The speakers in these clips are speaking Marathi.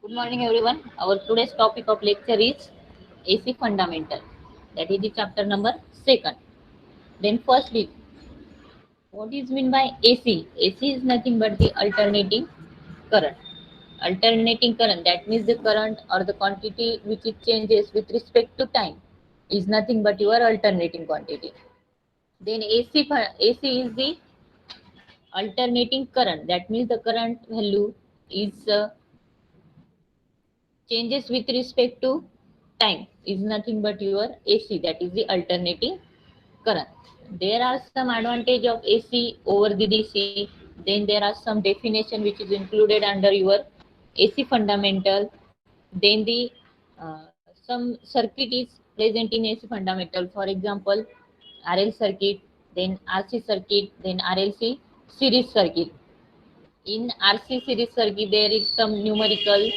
Good morning, everyone. Our today's topic of lecture is AC fundamental. That is the chapter number second. Then, firstly, what is mean by AC? AC is nothing but the alternating current. Alternating current, that means the current or the quantity which it changes with respect to time, is nothing but your alternating quantity. Then AC is the alternating current. That means the current value is changes with respect to time, is nothing but your AC, that is the alternating current. There are some advantage of AC over the DC. Then there are some definition which is included under your AC fundamental. Then the some circuit is present in AC fundamental. For example, RL circuit, then RC circuit, then RLC series circuit. In RC series circuit, there is some numerical,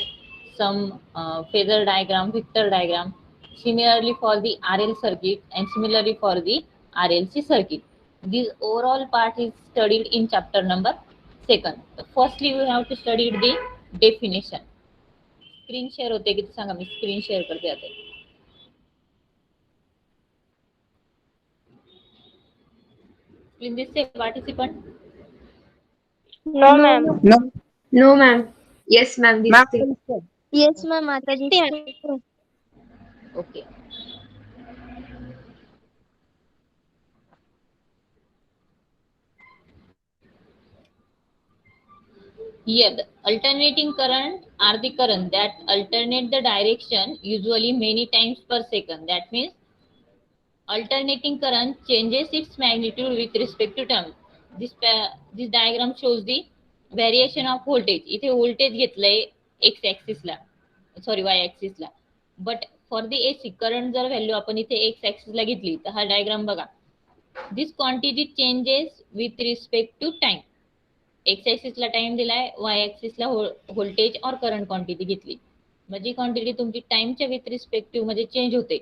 some phasor diagram, vector diagram. Similarly for the RL circuit and similarly for the RLC circuit. This overall part is studied in chapter number second. Firstly, we have to study the definition. Screen share होते की सांगा, मी स्क्रीन शेअर करते आता. स्क्रीन दिसते participant? No, No, ma'am. ma'am. No, No, ma'am. Yes, ma'am. ma'am. Distinct. Yes, ma'am. आता दिसते. Okay. Here, the alternating current are the current that alternate the direction, usually many times per second. That means alternating current changes its magnitude with respect to time. This diagram shows the variation of voltage. इथे voltage घेतलंय x axis ला, सॉरी y axis ला. But for the AC current जर व्हॅल्यू आपण इथे x axis ला घेतली तर हा डायग्राम बघा. This quantity changes with respect to time. X ऍक्सिसला टाइम दिलाय, वाय ऍक्सिसला व्होल्टेज और करंट क्वांटिटी घेतली. म्हणजे क्वांटिटी तुमची टाइमच्या विथ रिस्पेक्टिव्ह मध्ये चेंज होते,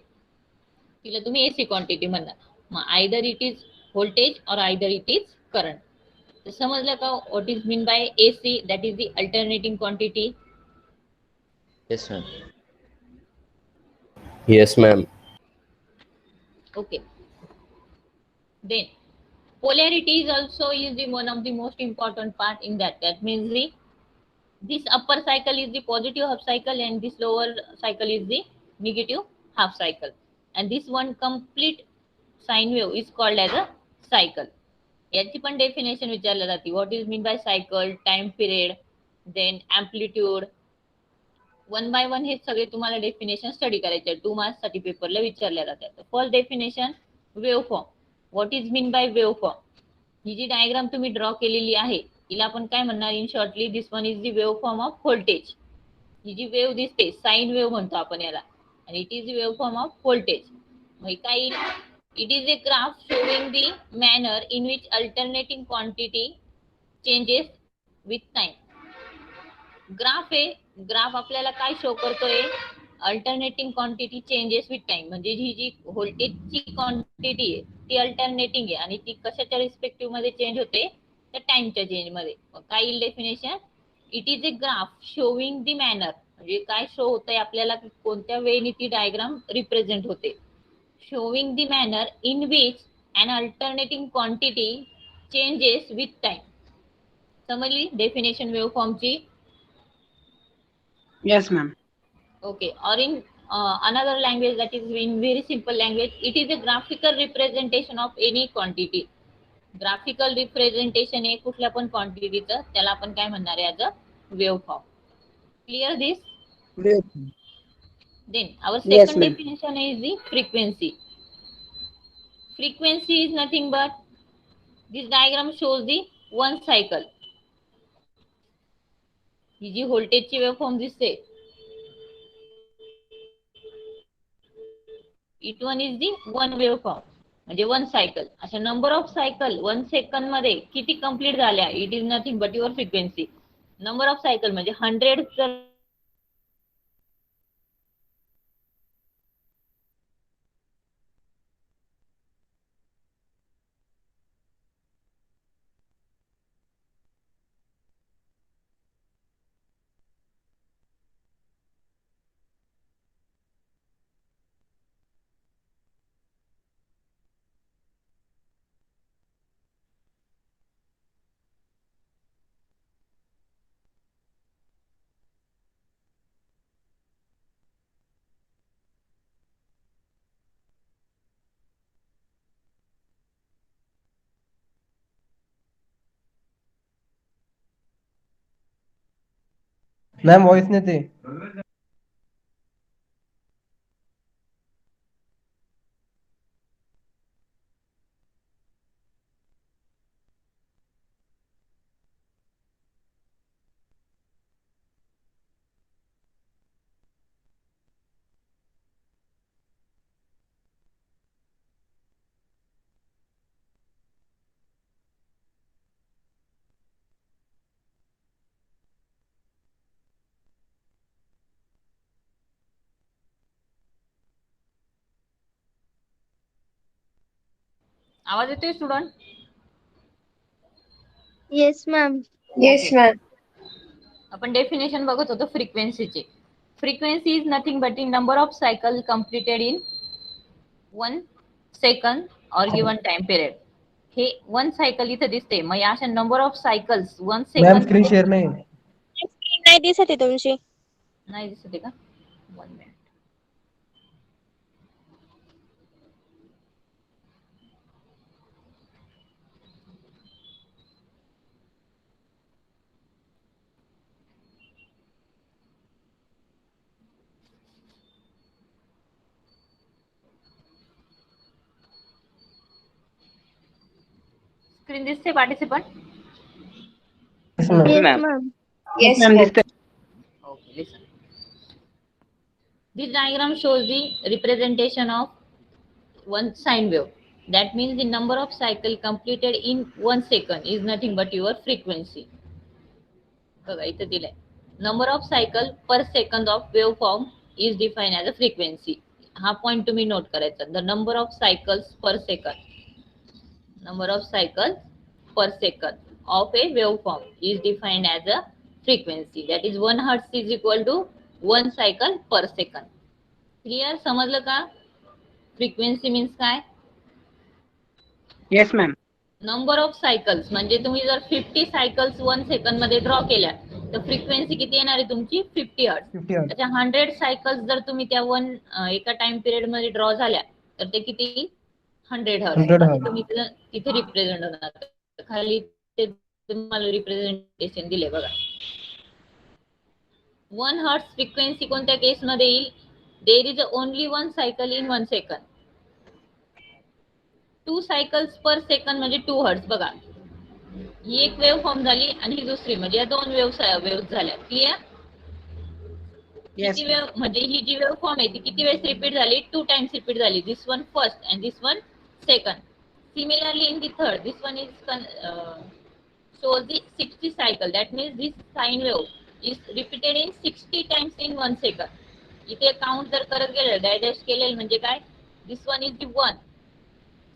तिला तुम्ही एसी क्वांटिटी म्हणणार. मग either it is voltage or either it is current. तर समजलं का what is mean by AC? That is the alternating quantity. Yes, ma'am. Yes, ma'am. Okay. Then polarity is also is the one of the most important part in that. That means the this upper cycle is the positive half cycle and this lower cycle is the negative half cycle, and this one complete sine wave is called as a cycle. याची पण डेफिनेशन विचारल्या जाते. What is mean by cycle, time period, then amplitude. One by one हे सगळे तुम्हाला डेफिनेशन स्टडी करायचे. 2 मार्क्स साठी पेपरला विचारल्या जातात. First definition, wave form. What is mean by wave form? ही जी डायग्राम तुम्ही ड्रॉ केलेली आहे तिला आपण काय म्हणणार in shortly? This one is the wave form of voltage. ही जी वेव दिसते साइन वेव म्हणतो आपण याला, आणि it is the wave form of voltage. मग काय? It is a graph showing the manner in which alternating quantity changes with time. Graph आहे. ग्राफ आपल्याला काय शो करतोय? Alternating quantity changes with time. म्हणजे ही जी व्होल्टेजची क्वांटिटी आहे ती अल्टरनेटिंग आहे आणि ती कशाच्या रिस्पेक्टिव्ह मध्ये चेंज होते? तर टाइमच्या चेंज मध्ये. काय येईल definition? It is a graph showing the manner. म्हणजे काय शो होत आहे आपल्याला, कोणत्या वेळी ती डायग्राम रिप्रेझेंट होते. Showing the manner in which an alternating quantity changes with time. समजली डेफिनेशन वेव फॉर्मची? Yes, ma'am. Okay, or in another language, that is in very simple language, it is a graphical representation of any quantity. Graphical representation आहे कुठल्या पण क्वांटिटीचं, त्याला आपण काय म्हणणार आहे? As a wave form. Clear this? Yes, then our yes, second ma'am. Definition is the frequency. Frequency is nothing but this diagram shows the one cycle. ही जी व्होल्टेजची वेव फॉर्म दिसते, it one is the one wave form. म्हणजे वन सायकल. अशा नंबर ऑफ सायकल 1 सेकंड मध्ये किती कंप्लीट झाल्या, it is nothing but your frequency. Number of cycle म्हणजे 100 जर मॅम व्हॉइस नाही ते. आवाज येतोय student? Yes, ma'am. Yes, ma'am. आपण डेफिनेशन बघत होतो फ्रिक्वेन्सीचे. Frequency is nothing but in number of cycle completed in 1 second और गिवन टाइम पिरियड. हे 1 सायकल इथे दिसते, मग या अशा number of cycles 1 ma'am second screen share नाही. नाही दिसत आहे तुमची. नाही दिसते का? 1 मिनिट. स्क्रीन दिसते participant? Yes, ma'am. Yes, ma'am. Yes, ma'am. Okay, listen. This diagram shows the representation of one sine wave. That means the number of cycle completed in 1 second is nothing but your frequency. बघा इथे दिलंय. Number of cycle per second of waveform is defined as a frequency. हा पॉइंट तुम्ही नोट करायचा. The number of cycles per second. Number of cycles per second of a waveform is defined as a frequency. That is 1 hertz is equal to 1 cycle per second. Clear? समजलं का? फ्रिक्वेन्सी मीन्स काय? Yes ma'am. Number of cycles म्हणजे तुम्ही जर 50 सायकल्स 1 सेकंड मध्ये ड्रॉ केल्या तर फ्रिक्वेन्सी किती येणार आहे तुमची? 50 हर्ट्ज. 50 hertz. त्याच्या 100 सायकल्स जर तुम्ही त्या एका टाइम पिरियड मध्ये ड्रॉ झाल्या तर ते किती? 100 हर्ट्ज. 100 hertz. तुम्ही तिथे रिप्रेझेंट होणार. खाली ते तुम्हाला रिप्रेझेंटेशन दिले बघा. 1 हर्ट्ज फ्रिक्वेन्सी कोणत्या केस मध्ये येईल? There is only 1 cycle in 1 second. 2 cycles per second म्हणजे 2 हर्ट्ज. बघा ही एक वेव्ह फॉर्म झाली आणि ही दुसरी, म्हणजे या 2 वेव्ह झाल्या. क्लिअर? किती वेव्ह म्हणजे ही जी वेव्ह फॉर्म आहे ती किती वेळेस रिपीट झाली? 2 टाइम्स रिपीट झाली. This one first and this one second. Similarly in the third this one is shows the 60 cycle. That means this sine wave is repeated in 60 times in 1 second. इथे काउंट जर करत गेलं, डायडॅश केलेलं म्हणजे काय? This one is the 1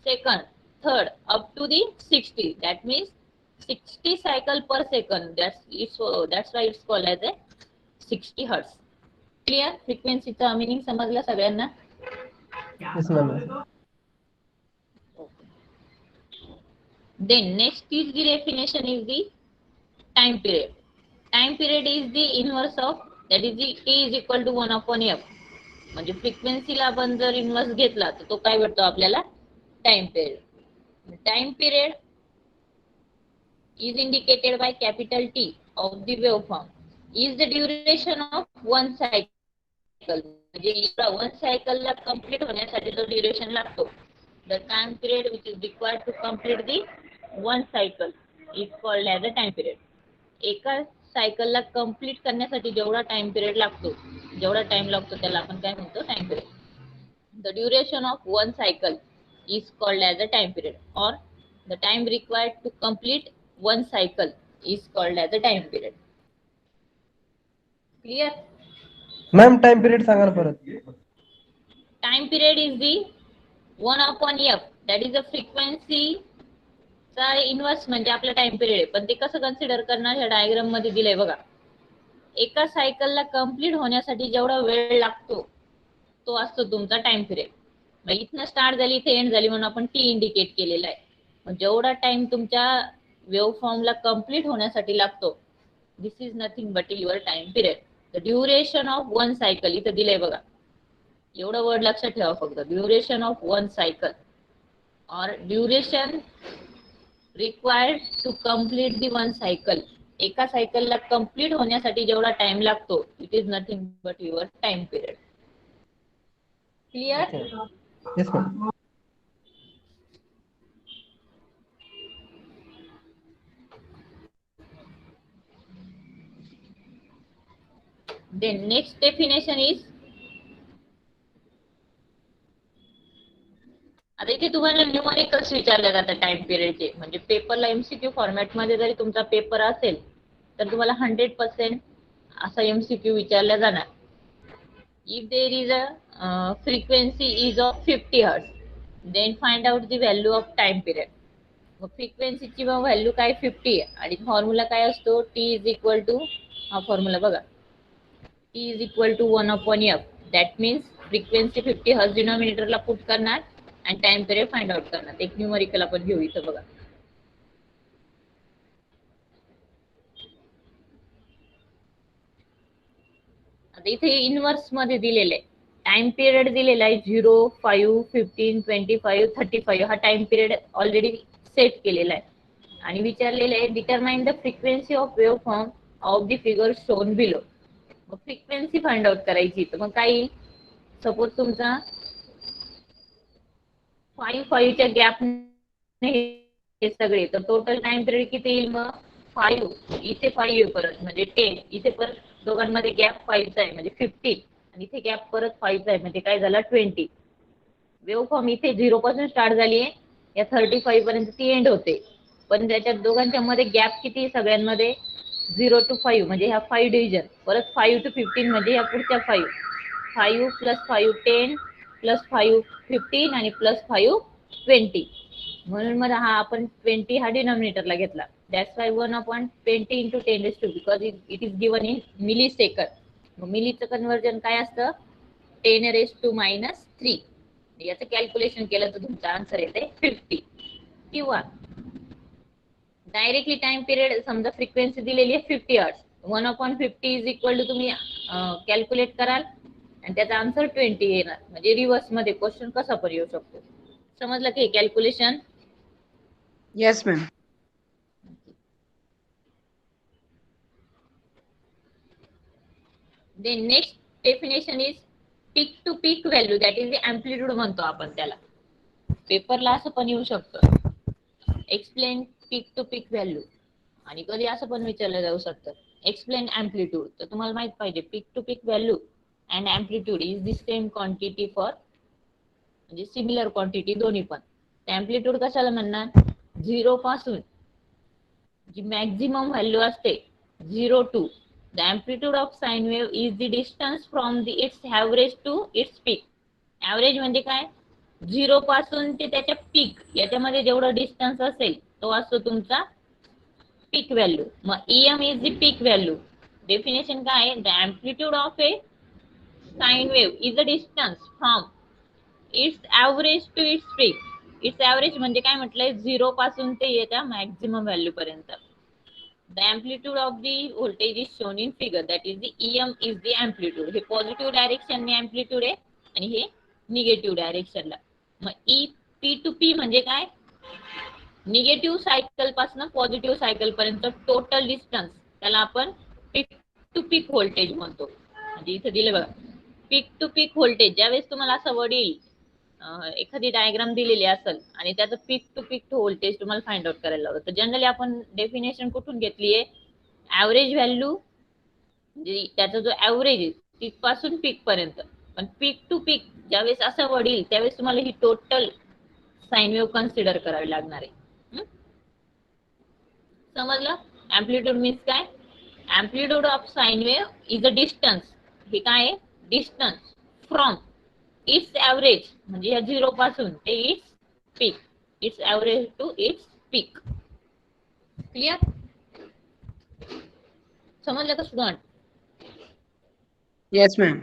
second, third up to the 60. That means 60 cycle per second. That's why it's called as a 60 hertz. Clear? Frequency चा meaning समजला सगळ्यांना? Yes, ma'am. Then next is the definition is the time period. Time period is the inverse of, that is the t is equal to 1 upon f. म्हणजे फ्रिक्वेन्सीला आपण जर इन्व्हर्स घेतला तर तो काय भेटतो आपल्याला? Time period. Time period is indicated by capital T of the waveform is the duration of one cycle. म्हणजे 1 cycle ला complete होण्यासाठी जो duration लागतो, the time period which is required to complete the 1 cycle is called as a time period. एका सायकल ला कंप्लीट करण्यासाठी जेवढा टाइम पिरियड लागतो, त्याला आपण काय म्हणतो? Time period. The duration of 1 cycle is called as a time period, or the time required to complete 1 cycle is called as a time period. Clear? Ma'am time period सांगा ना परत. Time period is the 1 upon f. That is the frequency चा इन्व्हर्स म्हणजे आपला टाइम पिरियड आहे. पण ते कसं कन्सिडर करणार ह्या डायग्राम मध्ये दिलंय बघा. एका सायकलला कंप्लीट होण्यासाठी जेवढा वेळ लागतो तो असतो तुमचा टाइम पिरियड. मग इथनं स्टार्ट झाली इथे एंड झाली म्हणून आपण टी इंडिकेट केलेला आहे. मग जेवढा टाइम तुमच्या वेव्ह फॉर्मला कंप्लीट होण्यासाठी लागतो, this is nothing but your time period. The duration of 1 cycle इथे दिलंय बघा. एवढं वर्ड लक्षात ठेवा फक्त. Duration of 1 cycle or duration required to complete the 1 cycle एका सायकलला कम्प्लीट होण्यासाठी जेवढा टाइम लागतो it is nothing but your time period. Clear? Yes ma'am. Then next definition is, आता इथे तुम्हाला न्यूमरिकल्स विचारले जातात टाइम पिरियडचे. म्हणजे पेपरला एमसीक्यू फॉर्मॅट मध्ये जरी तुमचा पेपर असेल तर तुम्हाला 100% असा एमसीक्यू विचारला जाणार. If there is a frequency is of 50 hertz then find out the value of time period. मग फ्रिक्वेन्सीची व्हॅल्यू काय 50 आहे आणि फॉर्म्युला काय असतो टी इज इक्वल टू, हा फॉर्म्युला बघा, T is equal to 1/f. That means frequency 50 hertz डिनॉमिनेटरला पुट करणार आणि टाइम पिरियड फाइंड आउट करणार. एक न्यूमरिकल आपण घेऊ इथं बघा. आता इथे इनवर्स मध्ये दिलेले टाइम पिरियड दिलेला आहे 0, 5, 15, 25, 35. हा टाइम पिरियड ऑलरेडी सेट केलेला आहे आणि विचारलेलं आहे determine the frequency of wave form of the figure shown below. मग फ्रिक्वेन्सी फाइंड आउट करायची तर मग काय येईल, सपोज तुमचा 5 च्या गॅप हे सगळे, तर टोटल टाइम पिरियड किती येईल मग 5, इथे 5 आहे परत म्हणजे 10, इथे परत दोघांमध्ये गॅप 5 चा आहे म्हणजे 15 आणि इथे गॅप परत 5 चा आहे म्हणजे काय झाला 20. वेव्ह फॉर्म इथे 0 पासून स्टार्ट झाली आहे, या 35 पर्यंत ती एंड होते. पण त्याच्यात दोघांच्या मध्ये गॅप किती सगळ्यांमध्ये 0 to 5 म्हणजे ह्या 5 डिव्हिजन, परत 5 to 15 म्हणजे ह्या पुढच्या 5, 5 + 5 10 + 5 15 आणि +5 20. म्हणून मग हा आपण 20 हा डिनॉमिनेटरला घेतला. That's why 1/20 × 10⁻², because it is given in milli second. मग मिलीचं कन्वर्जन काय असतं 10⁻³ याचं कॅल्क्युलेशन केलं तर तुमचा आन्सर येते 50. किंवा डायरेक्टली टाइम पिरियड समजा फ्रिक्वेन्सी दिलेली आहे 50 हर्ट्ज, 1/50 इज इक्वल टू तुम्ही कॅल्क्युलेट कराल आणि त्याचा आन्सर 20 येणार. म्हणजे रिव्हर्स मध्ये क्वेश्चन कसा पण येऊ शकतो. समजलं की calculation? Yes, ma'am. Then next definition is peak to peak value, that is the amplitude म्हणतो आपण त्याला. पेपरला असं पण येऊ शकतं explain peak to peak value, आणि कधी असं पण विचारलं जाऊ शकतं एक्सप्लेन एम्प्लिट्यूड. तर तुम्हाला माहित पाहिजे peak to peak value and amplitude is the same quantity for, म्हणजे सिमिलर क्वांटिटी दोन्ही पण. एम्प्लिट्यूड कशाला म्हणणार 0 पासून जी मॅक्झिमम व्हॅल्यू असते 0 to the amplitude of sine wave is the distance from the its average to its peak. Average म्हणजे काय 0 पासून ते त्याच्या पीक याच्यामध्ये जेवढा डिस्टन्स असेल तो असतो तुमचा पीक व्हॅल्यू. मग EM is the peak value. Definition काय आहे, the amplitude of a sine wave is the distance from its average to its peak. Its average म्हणजे काय म्हटलंय 0 पासून ते येत्या मॅक्झिमम व्हॅल्यू पर्यंत. The amplitude of the voltage is shown in figure, that is the EM is the amplitude. हे पॉझिटिव्ह डायरेक्शन ने amplitude आहे आणि हे निगेटिव्ह डायरेक्शनला. मग P to P म्हणजे काय, निगेटिव्ह सायकल पासून पॉझिटिव्ह सायकल पर्यंत टोटल डिस्टन्स, त्याला आपण पीक टू पीक व्होल्टेज म्हणतो. म्हणजे इथे दिले बघा पीक टू पीक व्होल्टेज. ज्यावेळेस तुम्हाला असं वडील एखादी डायग्राम दिलेली असेल आणि त्याचं पीक टू पीक व्होल्टेज तुम्हाला फाइंड आउट करायला लावलं, तर जनरली आपण डेफिनेशन कुठून घेतली आहे, ऍव्हरेज व्हॅल्यू म्हणजे त्याचा जो ऍव्हरेज आहे तिथपासून पीक पर्यंत. पण पीक टू पीक ज्यावेळेस असं वडील त्यावेळेस तुम्हाला ही टोटल साइन वेव्ह कन्सिडर करावी लागणार आहे. समजलं? एम्प्लिट्यूड मीन्स काय, amplitude of sine wave is a distance. हे काय आहे डिस्टन्स फ्रॉम इट्स ऍव्हरेज म्हणजे या 0 पासून ते its peak, its average to its peak. Clear? समजलं का स्टुडंट? Yes, ma'am.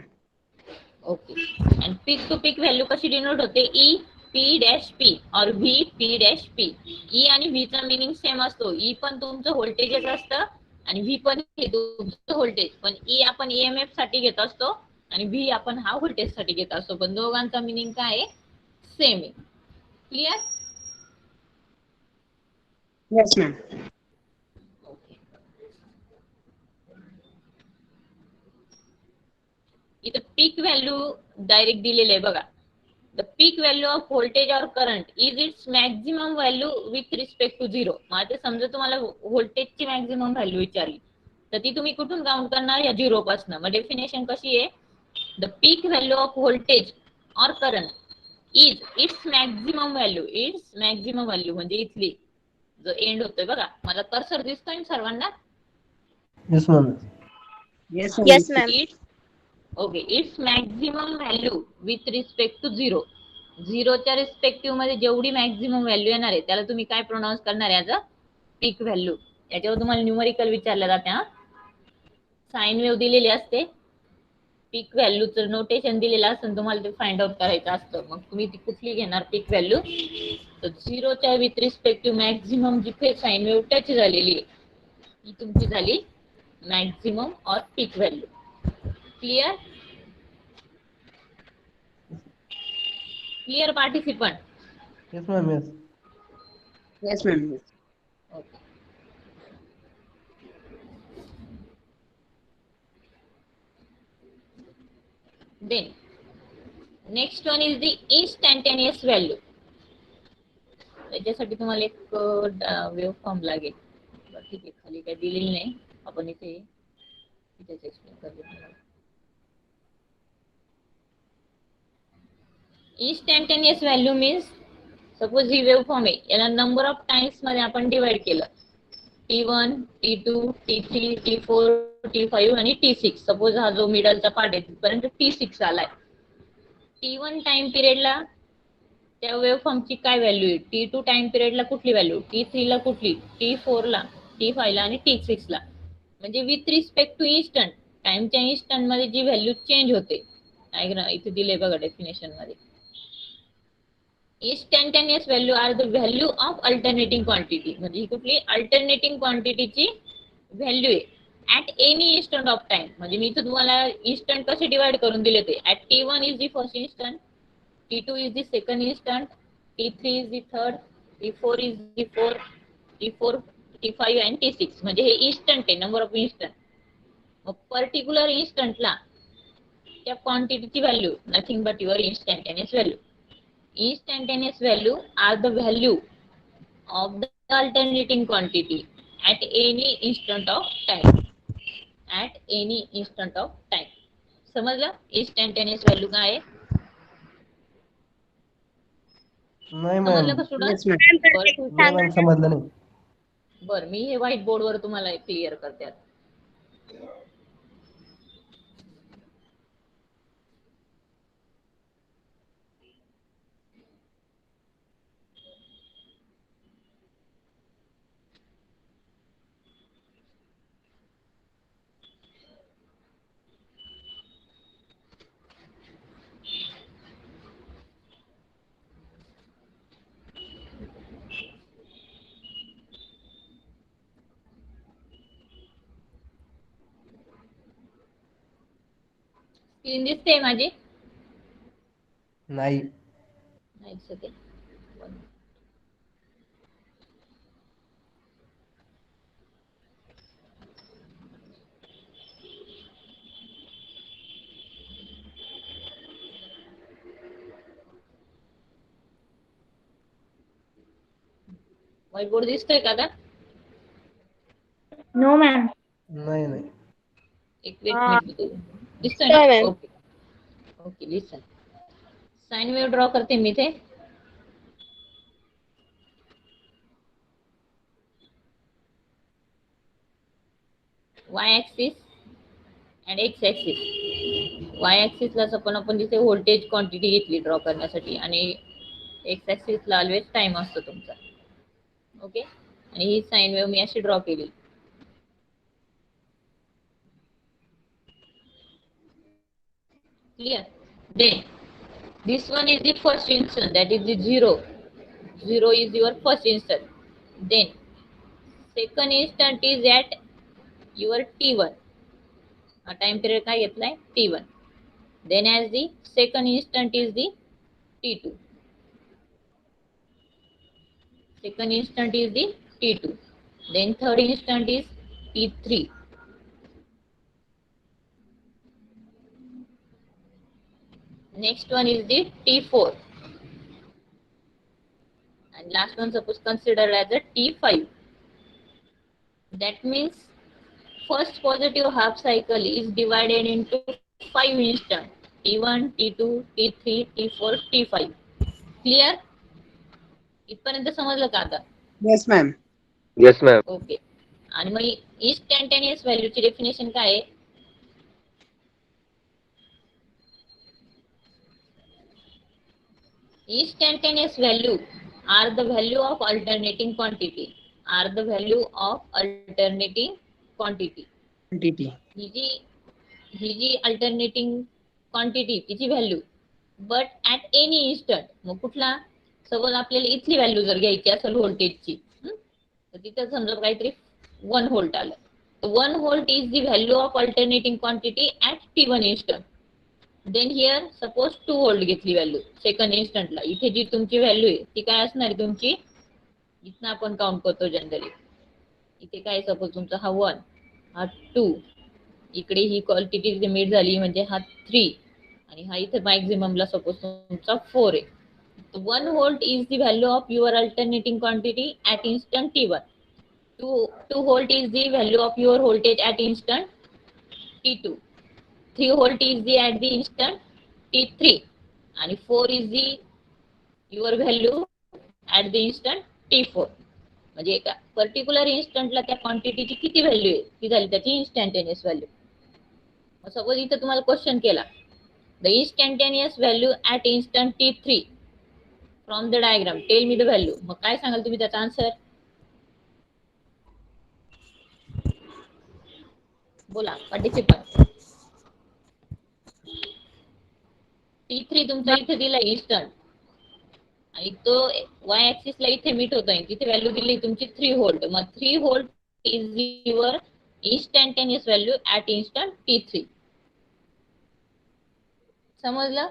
ओके. आणि पीक टू पीक व्हॅल्यू कशी डिनोट होते, E_P' और V_P'. ई आणि व्ही चा मिनिंग सेम असतो. ई पण तुमचं व्होल्टेजच असतं आणि व्ही पण हे तुमचं व्होल्टेज, पण ई आपण EMF साठी घेत असतो आणि व्ही आपण हा व्होल्टेज साठी घेत असतो, पण दोघांचा मिनिंग काय आहे सेम आहे. Clear? Yes, ma'am. Okay. Peak value direct दिलेले आहे बघा. The peak value of voltage or current is its maximum value with respect to zero. मग आता समजा तुम्हाला व्होल्टेजची मॅक्झिमम व्हॅल्यू विचारली तर ती तुम्ही कुठून काउंट करणार? या झिरो पासून. मग डेफिनेशन कशी आहे? The peak value of voltage or current is its maximum value. It's maximum value म्हणजे इथली जो एंड होतोय बघा. मला कर्सर दिसतोय ना सर्वांना? Yes ma'am. Yes, Yes, ma'am. ma'am. Okay. It's maximum value with respect to zero. झिरोच्या रिस्पेक्टिव्ह मध्ये जेवढी मॅक्झिमम व्हॅल्यू येणार आहे त्याला तुम्ही काय प्रोनाऊन्स करणार आहे? ॲज अ पीक व्हॅल्यू. याच्यावर तुम्हाला न्यूमरिकल विचारलं जाते. हा, साइन वेव्ह दिलेली असते, पीक व्हॅल्यूचं नोटेशन दिलेलं असतं, तुम्हाला ते फाइंड आउट करायचं असतं. मग तुम्ही ती कुठली घेणार पीक व्हॅल्यू? तर झिरोच्या विथ रिस्पेक्टिव्ह मॅक्झिमम जिथे साइन वेव्ह टच झालेली आहे ही तुमची झाली maximum or peak value. Clear? Clear participant? Yes ma'am. Yes. Yes, ma'am. Yes. Okay. Then next one is the instantaneous value. त्याच्यासाठी तुम्हाला एक वेव्ह फॉर्म लागेल. ठीक आहे, खाली काही दिलेली नाही, आपण इथे इथेच एक्सप्लेन करूया. इंस्टंटेनियस व्हॅल्यू मीन्स सपोज ही वेव्ह फॉर्म आहे, याला नंबर ऑफ टाइम्स मध्ये आपण डिवाइड केलं. T1, T2, T3, T4, T5 आणि T6. सपोज हा जो मिडलचा पार्ट आहे तिथपर्यंत T6 आलाय. T1 टाइम पिरियडला त्या वेव्ह फॉर्मची काय व्हॅल्यू आहे? T2 टाइम पिरियडला कुठली व्हॅल्यू? T3 ला कुठली? T4 ला, T5 ला आणि T6 ला. म्हणजे विथ रिस्पेक्ट टू इन्स्टंट, टाइमच्या इन्स्टंट मध्ये जी व्हॅल्यू चेंज होते. इथे दिले बघा डेफिनेशन मध्ये. Instantaneous value are the value of alternating quantity. म्हणजे ही कुठली अल्टरनेटिंग क्वांटिटीची व्हॅल्यू आहे at any instant of time. म्हणजे मी इथे तुम्हाला इन्स्टंट कसे डिवाइड करून दिले ते. At T1 is the first instant, T2 is the second instant, T3 is the third, T4 is the fourth, T4, T5 and T6. म्हणजे हे इन्स्टंट आहे, नंबर ऑफ इन्स्टंट. मग पर्टिक्युलर इन्स्टंटला त्या क्वांटिटीची value nothing but your instantaneous value. Instantaneous value are the value of the alternating quantity at any instant of time. At any instant of time. समजलं इंस्टंटेनियस व्हॅल्यू काय आहे? नाही मॅम. समजलं का स्टुडंट? Yes, ma'am. नाही मॅम, समजलं नाही. बरं, मी हे व्हाईट बोर्डवर तुम्हाला क्लिअर करते आता. स्क्रीन दिसते माझी? नाही. नाही दिसत आहे. व्हाईट बोर्ड दिसतोय का आता? No, ma'am. नाही. नाही. एक मिनिट दिसतोय दिसतोय ना? ma'am. Okay okay. Listen. Sine wave draw करते मी इथे. y axis and x axis. y ऍक्सिसला आपण तिथे व्होल्टेज क्वांटिटी घेतली ड्रॉ करण्यासाठी आणि x ऍक्सिसला ऑलवेज टाइम असतो तुमचा. ओके. आणि ही साइन वेव्ह मी अशी ड्रॉ केली. Clear? Then this one is the first instant, that is the zero. Zero is your first instant. Then second instant is at your T1. हा टाइम पिरियड काय घेतलाय? T1. Then as the second instant is the T2. Second instant is the T2. Then third instant is T3. Next one is the T4. And last one suppose considered as a T5. That means first positive half cycle is divided into 5 instant. T1, T2, T3, T4, T5. Clear? इथपर्यंत समजलं का आता? Yes, ma'am. Yes, ma'am. Okay. आणि मग इन्स्टंटेनियस व्हॅल्यूची डेफिनेशन काय आहे? Instantaneous value are the value of alternating quantity. Are the value of alternating quantity. Quantity. ही जी अल्टरनेटिंग क्वांटिटी तिची value but at any instant. मग कुठला? सपोज आपल्याला इथली व्हॅल्यू जर घ्यायची असेल व्होल्टेजची तर तिथं समजा काहीतरी 1 व्होल्ट आलं. 1 volt is the value of alternating quantity at T1 instant. Then here suppose 2 volt घेतली व्हॅल्यू सेकंड इन्स्टंटला. इथे जी तुमची व्हॅल्यू आहे ती काय असणार आहे तुमची? इथनं आपण काउंट करतो जनरली. इथे काय सपोज तुमचा हा 1 हा 2 इकडे ही क्वांटिटी लिमिट झाली म्हणजे हा 3 आणि हा इथे मॅक्झिममला सपोज तुमचा 4 आहे. 1 volt is the value of your alternating quantity at instant T1. 2 volt is the value of your voltage at instant T2. 3 volt is the at the instant T3 आणि 4 is the your value at the instant T4. म्हणजे एका पर्टिक्युलर इन्स्टंटला त्या क्वांटिटीची किती व्हॅल्यू आहे ती झाली त्याची इन्स्टंटेनियस व्हॅल्यू. सपोज इथं तुम्हाला क्वेश्चन केला the instantaneous value at instant T3 from the diagram tell me the value. मग काय सांगाल तुम्ही त्याचा आन्सर? बोला पार्टिसिपंट. T3 तुमचा इथे दिला इन्स्टंट आणि तो वाय ऍक्सिसला इथे मीट होतोय. तिथे व्हॅल्यू दिली तुमची 3 व्होल्ट. मग 3 volt is your instantaneous value at instant T3. समजलं?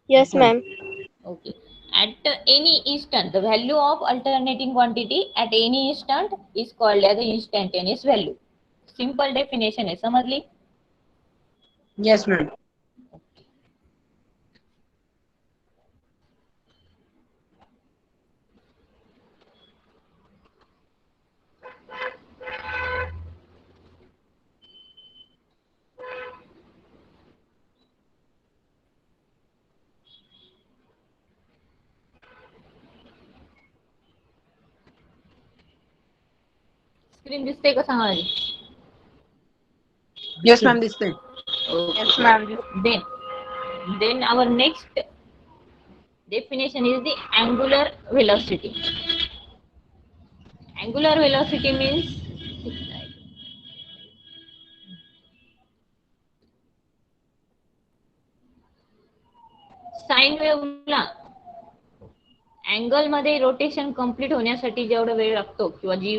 Yes, ma'am. Okay. At any instant, the value of alternating quantity at any instant is called as the instantaneous value. Simple definition आहे. समजली? Yes, ma'am. स्क्रीन दिसते का सांगा माझी? Yes, ma'am. This thing. Yes, ma'am. Then our next definition is the angular velocity. Angular velocity means sine वेव्हला अँगल मध्ये रोटेशन कंप्लीट होण्यासाठी जेवढा वेळ लागतो किंवा जी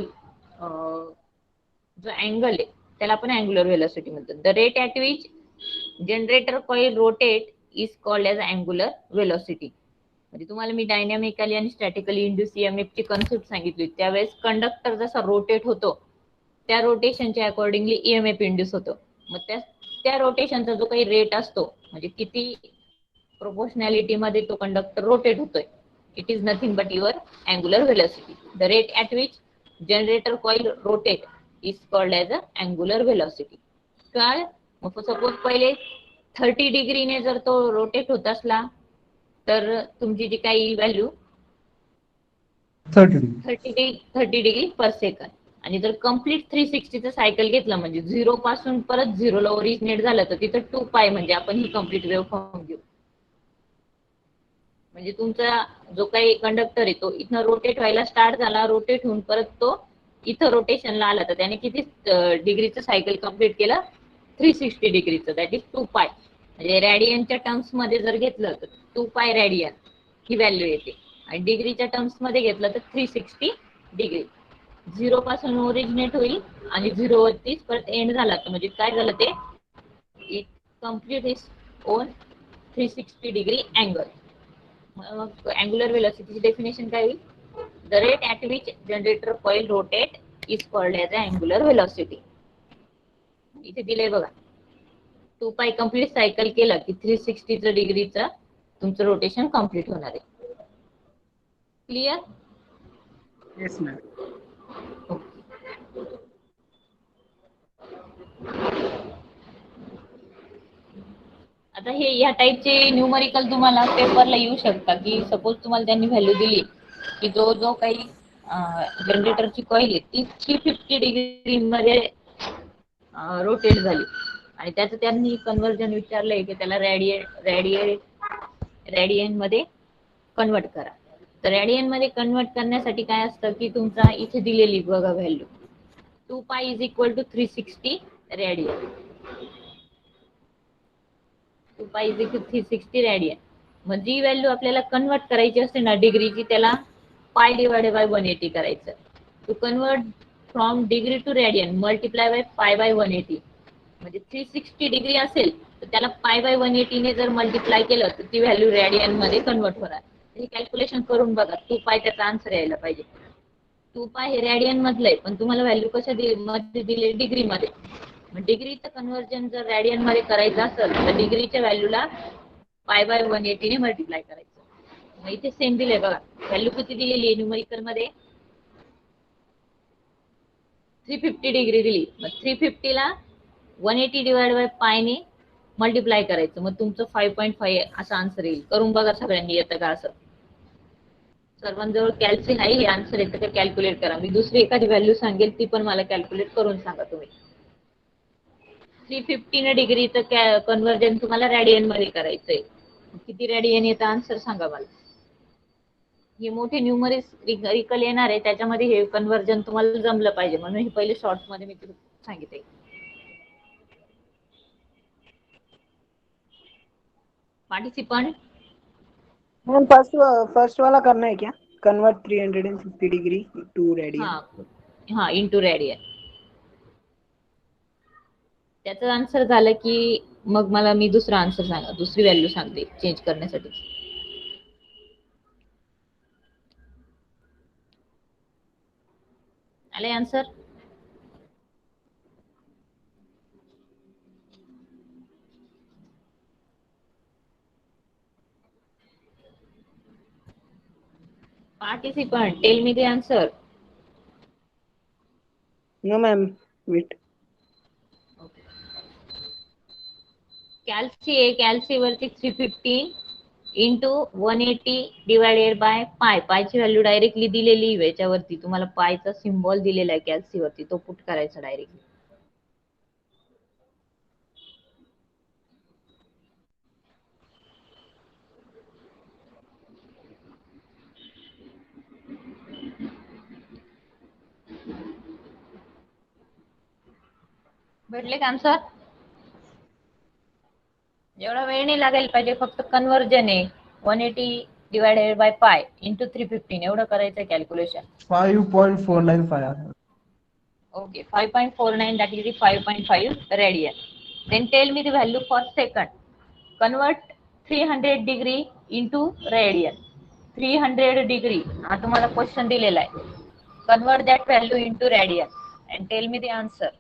जो अँगल आहे त्याला आपण अँगुलर वेलोसिटी म्हणतो. The rate at which generator coil rotate is called as angular velocity. म्हणजे तुम्हाला मी डायनॅमिकली आणि स्टॅटिकली इंड्यूस ईएमएफ ची कन्सेप्ट सांगितली. त्यावेळेस कंडक्टर जसा रोटेट होतो त्या रोटेशनच्या अकॉर्डिंगली ईएमएफ इंड्यूस होतो. मग त्या रोटेशनचा जो काही रेट असतो म्हणजे किती प्रोपोर्शनॅलिटी मध्ये तो कंडक्टर रोटेट होतोय, it is nothing but your angular velocity. The rate at which generator coil rotate is called as a angular velocity. काय मग सपोज पहिले 30 डिग्रीने जर तो रोटेट होत असला तर तुमची जी काही व्हॅल्यू 30 डिग्री पर सेकंड. आणि जर कम्प्लीट 360चं सायकल घेतलं म्हणजे 0 पासून परत 0 ला ओरिजिनेट झालं तर तिथं 2π म्हणजे आपण ही कम्प्लीट वेव्ह फॉर्म घेऊ. म्हणजे तुमचा जो काही कंडक्टर आहे तो इथनं रोटेट व्हायला स्टार्ट झाला, रोटेट होऊन परत तो इथं रोटेशनला आला तर त्याने किती डिग्रीचं सायकल कम्प्लीट केलं? 360 डिग्रीचं. That is 2π. म्हणजे रॅडियनच्या टर्म्स मध्ये जर घेतलं तर 2π रॅडियन ही व्हॅल्यू येते. आणि डिग्रीच्या टर्म्स मध्ये घेतलं तर 360 डिग्री. 0 पासून ओरिजिनेट होईल आणि 0 वरतीच परत एंड झाला तर म्हणजे काय झालं ते it complete is on 360 degree angle. मग अँगुलर वेलोसिटीची डेफिनेशन काय होईल? The rate at which generator coil rotate is called as a angular velocity. इथे दिलंय बघा 2 पाय कम्प्लीट सायकल केलं की 360 डिग्रीचं तुमचं रोटेशन कम्प्लीट होणार आहे. क्लिअर? Yes, ma'am. आता हे या टाईपचे न्यूमरिकल तुम्हाला पेपरला येऊ शकता की सपोज तुम्हाला त्यांनी व्हॅल्यू दिली की जो जो काही जनरेटरची कॉईल आहे ती 350 डिग्री मध्ये रोटेट झाली आणि त्याचं त्यांनी कन्वर्जन विचारलंय की त्याला रेडियन मध्ये कन्वर्ट करा. तर रेडियन मध्ये कन्वर्ट करण्यासाठी काय असतं की तुमचा इथे दिलेली बघा व्हॅल्यू 2 पाय इज इक्वल टू 360 रेडियन. 2 पाय इज इक्वल 360 रेडियन. मग जी व्हॅल्यू आपल्याला कन्वर्ट करायची असते ना डिग्रीची त्याला पाय डिवाइडेड बाय 180 करायचं. To convert from degree to radian multiply by pi by 180. म्हणजे 360 डिग्री असेल तर त्याला पाय बाय 180 ने जर मल्टिप्लाय केलं तर ती व्हॅल्यू रेडियन मध्ये कन्वर्ट होणार. हे कॅल्क्युलेशन करून बघा. 2 पाय त्याचा आन्सर यायला पाहिजे. 2 पाय हे रेडियन मधलं आहे पण तुम्हाला व्हॅल्यू कशा दिली डिग्री मध्ये. मग डिग्रीचं कन्वर्जन जर रेडियन मध्ये करायचं असेल तर डिग्रीच्या व्हॅल्यूला पाय बाय 180 ने मल्टिप्लाय करायचं. मग इथे सेम दिले बघा. व्हॅल्यू किती दिलेली आहे न्यूमरिकल मध्ये 350 डिग्री दिली. मग 350 ला 180 डिवाइड बाय पाय ने मल्टिप्लाय करायचं. मग तुमचं 5.5 असा आन्सर येईल. करून बघा सगळ्यांनी येतं का असं. सर्वांजवळ कॅल्सी आहे हे आन्सर येतं का कॅल्क्युलेट करा. मी दुसरी एखादी व्हॅल्यू सांगेल ती पण मला कॅल्क्युलेट करून सांगा तुम्ही. 350 डिग्रीचं कन्वर्जन तुम्हाला रेडियन मध्ये करायचंय. किती रेडियन येतं आन्सर सांगा मला. हे मोठे न्यूमरिकल येणार आहे त्याच्यामध्ये हे कन्वर्जन तुम्हाला जमलं पाहिजे म्हणून हे पहिले शॉर्ट मध्ये मी सांगितले. पार्टिसिपंट मैम फर्स्ट वाला करना है क्या? Convert 350 degree to radian. हा इंटू रेडियन. त्याचं आन्सर झालं की मग मला मी दुसरा आन्सर सांगा. दुसरी व्हॅल्यू सांगते चेंज करण्यासाठी. आले answer? Participant, tell me the answer. No, ma'am. Wait. कॅल्सी वरती 350 इंटू 180 डिवायडेड बाय पाय. पायची व्हॅल्यू डायरेक्टली दिलेली आहे याच्यावरती. तुम्हाला पायचा सिम्बॉल दिलेला आहे कॅल्सी वरती तो पुट करायचा डायरेक्टली. भेटले का आन्सर? एवढा वेळ नाही लागायला पाहिजे. फक्त कन्वर्जन आहे. 180 डिवायडेड बाय पाय इंटू 315 एवढं करायचं कॅल्क्युलेशन. 5.495 आहे. Okay, 5.49 that is the 5.5 radian. Then tell me the value for second. Convert 300 degree into radian. 300 degree. हा तुम्हाला क्वेश्चन दिलेला आहे. Convert that value into radian and tell me the answer.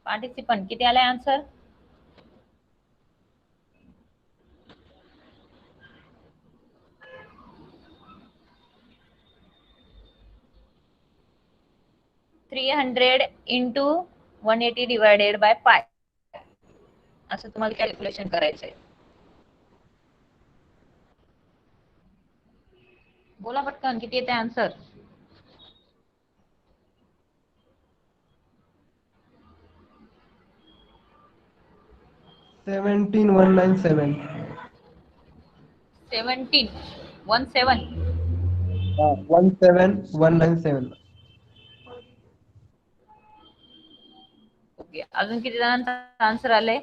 Participant किती आलाय answer? $300 into 180 divided by pi. असं तुम्हाला कॅल्क्युलेशन करायचंय. बोला पटकन किती येते आन्सर? $17,197. 17 $17,197. ओके. अजून किती जणांचा आन्सर आले?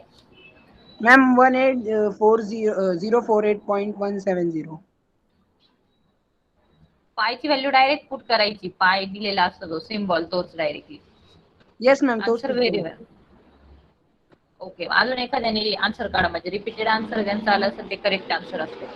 Ma'am, 048.170. पायची व्हॅल्यू डायरेक्ट पुट करायची. पाय दिलेला असतो तो सिम्बॉल तोच directly. Yes, ma'am. Answer very well. Okay, अजून एखाद्याने आन्सर काढा, म्हणजे रिपीटेड आन्सर ज्यांचं आलं असेल ते करेक्ट आन्सर असते.